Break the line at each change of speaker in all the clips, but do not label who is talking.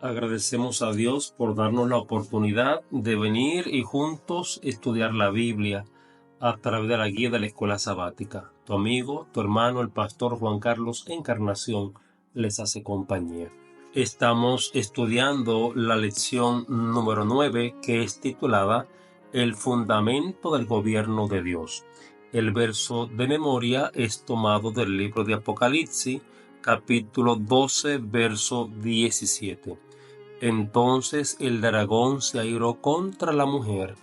Agradecemos a Dios por darnos la oportunidad de venir y juntos estudiar la Biblia a través de la guía de la escuela sabática. Tu amigo, tu hermano, el pastor Juan Carlos Encarnación les hace compañía. Estamos estudiando la lección número 9, que es titulada El fundamento del gobierno de Dios. El verso de memoria es tomado del libro de Apocalipsis, capítulo 12, verso 17. Entonces el dragón se airó contra la mujer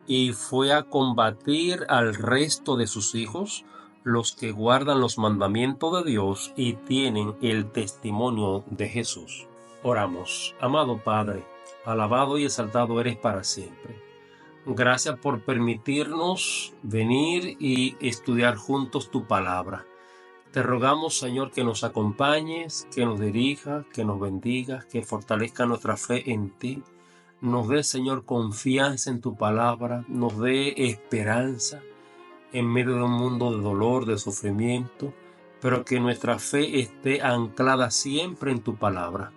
y fue a combatir al resto de sus hijos, los que guardan los mandamientos de Dios y tienen el testimonio de Jesús. Oramos. Amado Padre, alabado y exaltado eres para siempre. Gracias por permitirnos venir y estudiar juntos tu palabra. Te rogamos, Señor, que nos acompañes, que nos dirijas, que nos bendigas, que fortalezca nuestra fe en ti. Nos dé, Señor, confianza en tu palabra, nos dé esperanza en medio de un mundo de dolor, de sufrimiento, pero que nuestra fe esté anclada siempre en tu palabra.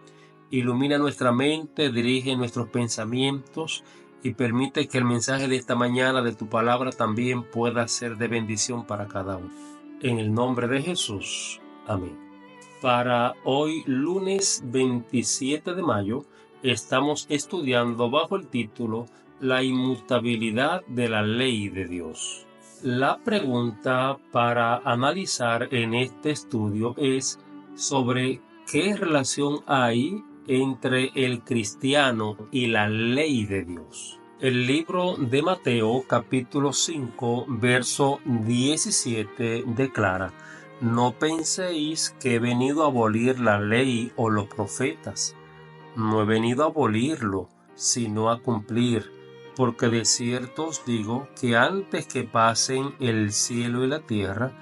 Ilumina nuestra mente, dirige nuestros pensamientos y permite que el mensaje de esta mañana de tu palabra también pueda ser de bendición para cada uno. En el nombre de Jesús. Amén. Para hoy, lunes 27 de mayo, estamos estudiando bajo el título La inmutabilidad de la ley de Dios. La pregunta para analizar en este estudio es sobre qué relación hay entre el cristiano y la ley de Dios. El libro de Mateo, capítulo 5, verso 17, declara: No penséis que he venido a abolir la ley o los profetas. No he venido a abolirlo, sino a cumplir. Porque de cierto os digo que antes que pasen el cielo y la tierra,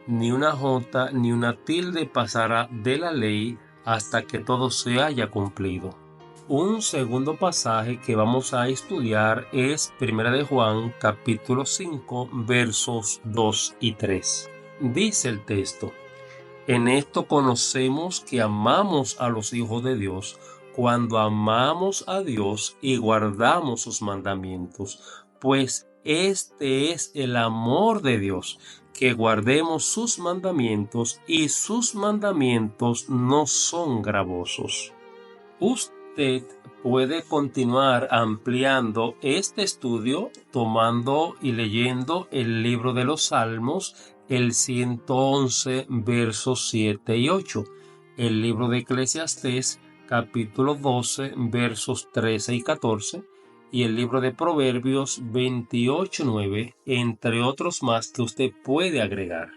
ni una jota ni una tilde pasará de la ley hasta que todo se haya cumplido. Un segundo pasaje que vamos a estudiar es 1 de Juan, capítulo 5, versos 2 y 3. Dice el texto: En esto conocemos que amamos a los hijos de Dios, cuando amamos a Dios y guardamos sus mandamientos, pues este es el amor de Dios, que guardemos sus mandamientos, y sus mandamientos no son gravosos. Usted puede continuar ampliando este estudio tomando y leyendo el libro de los Salmos, el 111, versos 7 y 8, el libro de Eclesiastés, capítulo 12, versos 13 y 14, y el libro de Proverbios 28, 9, entre otros más que usted puede agregar.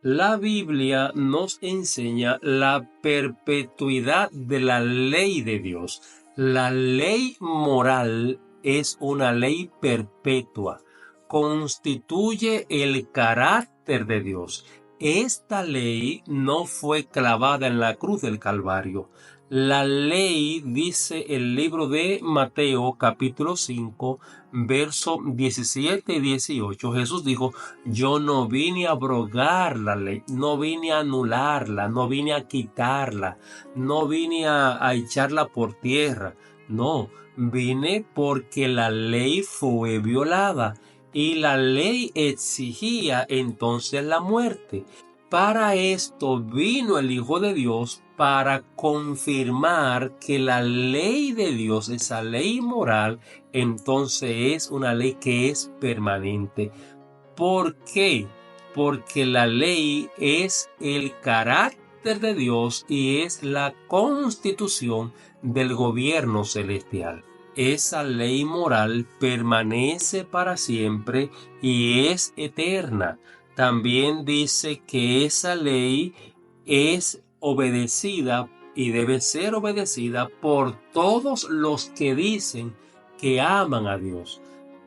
La Biblia nos enseña la perpetuidad de la ley de Dios. La ley moral es una ley perpetua. Constituye el carácter de Dios. Esta ley no fue clavada en la cruz del Calvario. La ley, dice el libro de Mateo, capítulo 5, versos 17 y 18. Jesús dijo: Yo no vine a abrogar la ley, no vine a anularla, no vine a quitarla, no vine a echarla por tierra. No, vine porque la ley fue violada y la ley exigía entonces la muerte. Para esto vino el Hijo de Dios, para confirmar que la ley de Dios, esa ley moral, entonces es una ley que es permanente. ¿Por qué? Porque la ley es el carácter de Dios y es la constitución del gobierno celestial. Esa ley moral permanece para siempre y es eterna. También dice que esa ley es obedecida y debe ser obedecida por todos los que dicen que aman a Dios,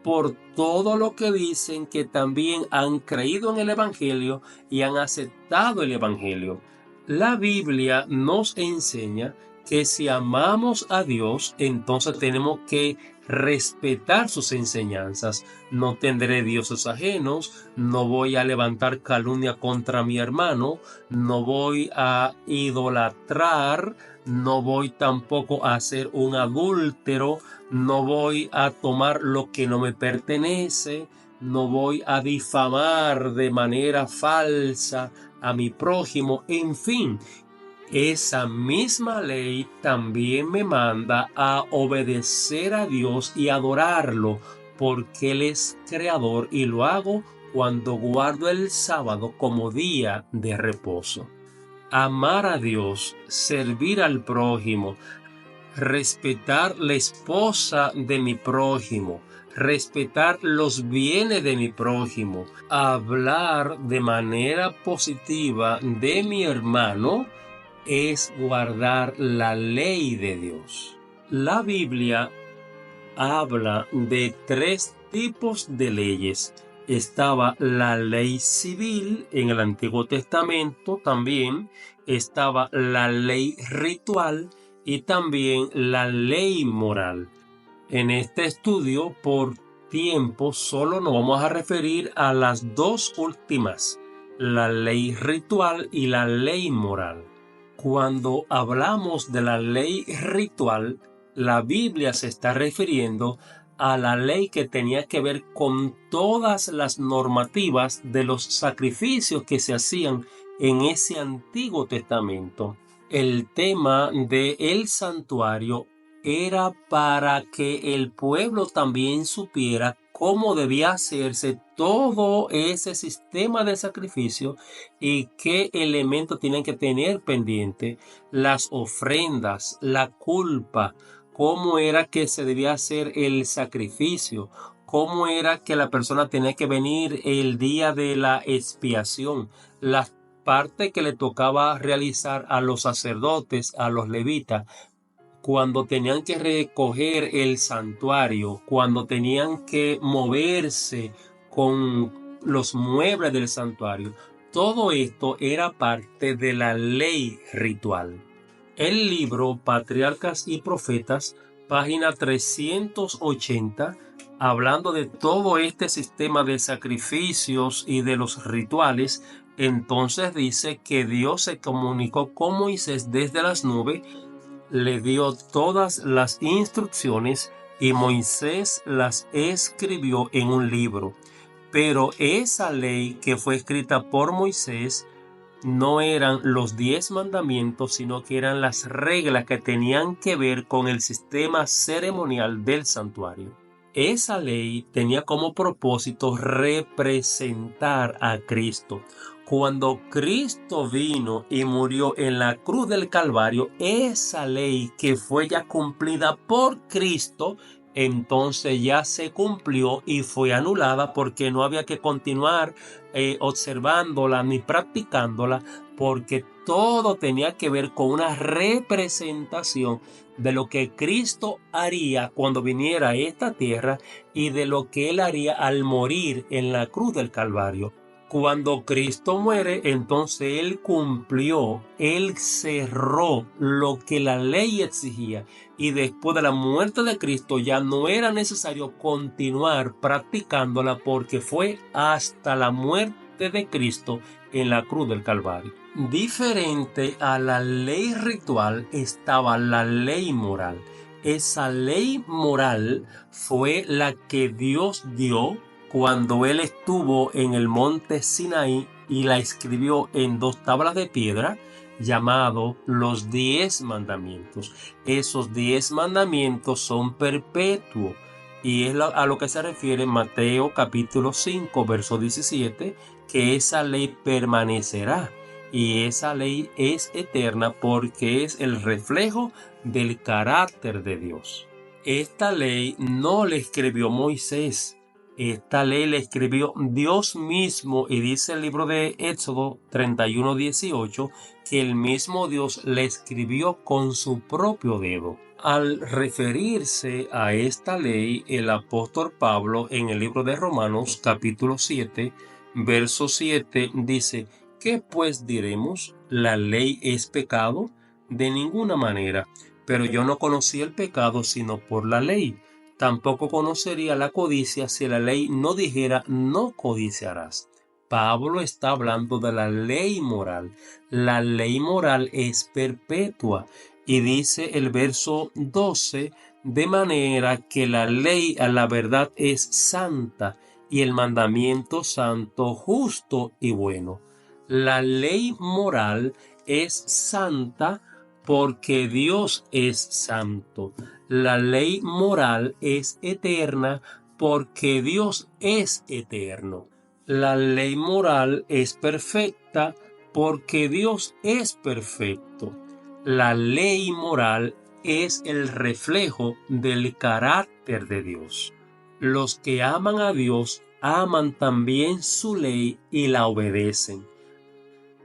por todo lo que dicen que también han creído en el Evangelio y han aceptado el Evangelio. La Biblia nos enseña que si amamos a Dios, entonces tenemos que respetar sus enseñanzas. No tendré dioses ajenos, no voy a levantar calumnia contra mi hermano, no voy a idolatrar, no voy tampoco a ser un adúltero, no voy a tomar lo que no me pertenece, no voy a difamar de manera falsa a mi prójimo, en fin. Esa misma ley también me manda a obedecer a Dios y adorarlo, porque Él es creador, y lo hago cuando guardo el sábado como día de reposo. Amar a Dios, servir al prójimo, respetar la esposa de mi prójimo, respetar los bienes de mi prójimo, hablar de manera positiva de mi hermano, es guardar la ley de Dios. La Biblia habla de 3 tipos de leyes. Estaba la ley civil en el Antiguo Testamento, también estaba la ley ritual y también la ley moral. En este estudio, por tiempo, solo nos vamos a referir a las 2 últimas, la ley ritual y la ley moral. Cuando hablamos de la ley ritual, la Biblia se está refiriendo a la ley que tenía que ver con todas las normativas de los sacrificios que se hacían en ese Antiguo Testamento. El tema del santuario era para que el pueblo también supiera cómo debía hacerse todo ese sistema de sacrificio y qué elementos tienen que tener pendiente, las ofrendas, la culpa, cómo era que se debía hacer el sacrificio, cómo era que la persona tenía que venir el día de la expiación, las partes que le tocaba realizar a los sacerdotes, a los levitas, cuando tenían que recoger el santuario, cuando tenían que moverse con los muebles del santuario. Todo esto era parte de la ley ritual. El libro Patriarcas y Profetas, página 380, hablando de todo este sistema de sacrificios y de los rituales, entonces dice que Dios se comunicó con Moisés desde las nubes, le dio todas las instrucciones y Moisés las escribió en un libro. Pero esa ley que fue escrita por Moisés no eran los 10 mandamientos, sino que eran las reglas que tenían que ver con el sistema ceremonial del santuario. Esa ley tenía como propósito representar a Cristo. Cuando Cristo vino y murió en la cruz del Calvario, esa ley que fue ya cumplida por Cristo, entonces ya se cumplió y fue anulada, porque no había que continuar observándola ni practicándola, porque todo tenía que ver con una representación de lo que Cristo haría cuando viniera a esta tierra y de lo que Él haría al morir en la cruz del Calvario. Cuando Cristo muere, entonces Él cumplió, Él cerró lo que la ley exigía, y después de la muerte de Cristo ya no era necesario continuar practicándola, porque fue hasta la muerte de Cristo en la cruz del Calvario. Diferente a la ley ritual estaba la ley moral. Esa ley moral fue la que Dios dio cuando Él estuvo en el monte Sinaí y la escribió en 2 tablas de piedra, llamado los 10 mandamientos. Esos 10 mandamientos son perpetuos y es a lo que se refiere Mateo capítulo 5 verso 17, que esa ley permanecerá. Y esa ley es eterna porque es el reflejo del carácter de Dios. Esta ley no la escribió Moisés. Esta ley la escribió Dios mismo, y dice el libro de Éxodo 31:18 que el mismo Dios la escribió con su propio dedo. Al referirse a esta ley, el apóstol Pablo en el libro de Romanos capítulo 7, verso 7 dice: ¿qué pues diremos? ¿La ley es pecado? De ninguna manera, pero yo no conocí el pecado sino por la ley, Tampoco conocería la codicia si la ley no dijera no codiciarás. Pablo está hablando de la ley moral. La ley moral es perpetua y dice el verso 12, de manera que la ley a la verdad es santa y el mandamiento santo, justo y bueno. La ley moral es santa porque Dios es santo. La ley moral es eterna porque Dios es eterno. La ley moral es perfecta porque Dios es perfecto. La ley moral es el reflejo del carácter de Dios. Los que aman a Dios aman también su ley y la obedecen.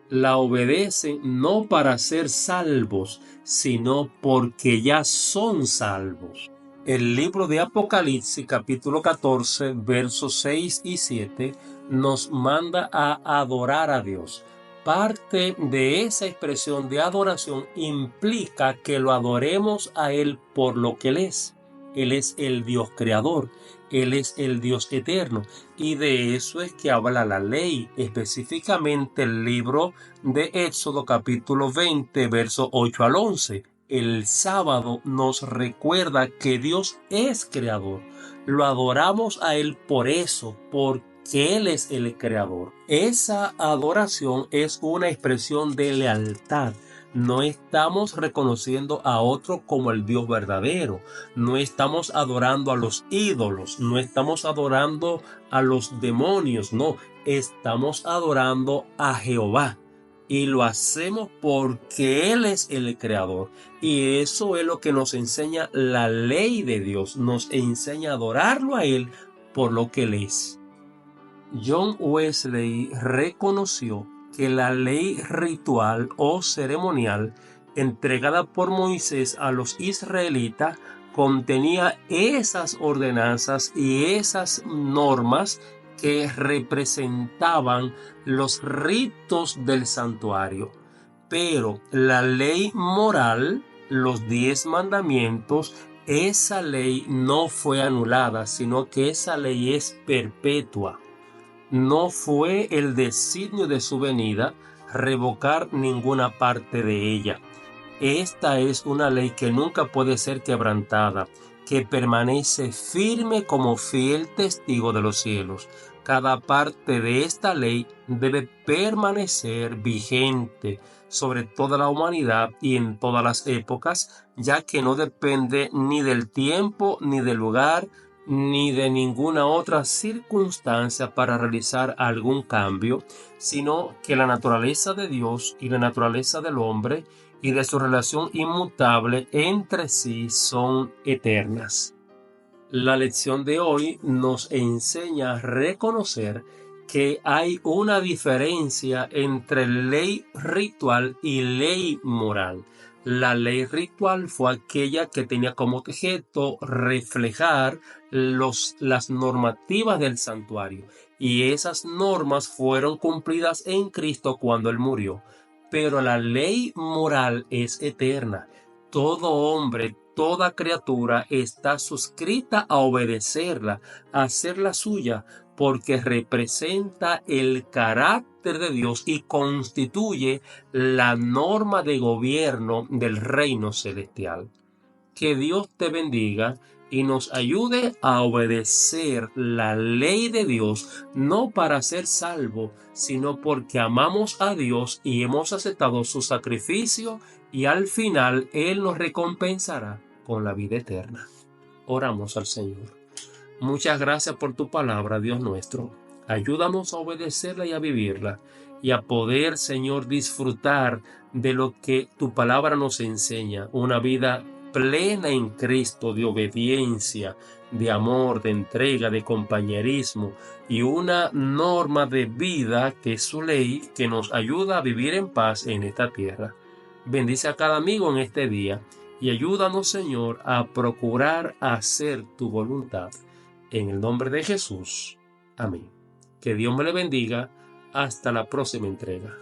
La obedecen no para ser salvos, sino porque ya son salvos. El libro de Apocalipsis, capítulo 14, versos 6 y 7, nos manda a adorar a Dios. Parte de esa expresión de adoración implica que lo adoremos a Él por lo que Él es. Él es el Dios creador, Él es el Dios eterno, y de eso es que habla la ley, específicamente el libro de Éxodo capítulo 20, versos 8 al 11. El sábado nos recuerda que Dios es creador. Lo adoramos a Él por eso, porque Él es el creador. Esa adoración es una expresión de lealtad. No estamos reconociendo a otro como el Dios verdadero. No estamos adorando a los ídolos. No estamos adorando a los demonios. No, estamos adorando a Jehová. Y lo hacemos porque Él es el creador. Y eso es lo que nos enseña la ley de Dios. Nos enseña a adorarlo a Él por lo que Él es. John Wesley reconoció que la ley ritual o ceremonial entregada por Moisés a los israelitas contenía esas ordenanzas y esas normas que representaban los ritos del santuario. Pero la ley moral, los 10 mandamientos, esa ley no fue anulada, sino que esa ley es perpetua. No fue el designio de su venida revocar ninguna parte de ella. Esta es una ley que nunca puede ser quebrantada, que permanece firme como fiel testigo de los cielos. Cada parte de esta ley debe permanecer vigente sobre toda la humanidad y en todas las épocas, ya que no depende ni del tiempo, ni del lugar, ni de ninguna otra circunstancia para realizar algún cambio, sino que la naturaleza de Dios y la naturaleza del hombre y de su relación inmutable entre sí son eternas. La lección de hoy nos enseña a reconocer que hay una diferencia entre ley ritual y ley moral. La ley ritual fue aquella que tenía como objeto reflejar las normativas del santuario, y esas normas fueron cumplidas en Cristo cuando Él murió. Pero la ley moral es eterna. Todo hombre, toda criatura está suscrita a obedecerla, a hacerla suya, porque representa el carácter de Dios y constituye la norma de gobierno del reino celestial. Que Dios te bendiga y nos ayude a obedecer la ley de Dios, no para ser salvo, sino porque amamos a Dios y hemos aceptado su sacrificio, y al final Él nos recompensará con la vida eterna. Oramos al Señor. Muchas gracias por tu palabra, Dios nuestro. Ayúdanos a obedecerla y a vivirla, y a poder, Señor, disfrutar de lo que tu palabra nos enseña, una vida plena en Cristo, de obediencia, de amor, de entrega, de compañerismo, y una norma de vida que es su ley, que nos ayuda a vivir en paz en esta tierra. Bendice a cada amigo en este día y ayúdanos, Señor, a procurar hacer tu voluntad. En el nombre de Jesús. Amén. Que Dios me le bendiga. Hasta la próxima entrega.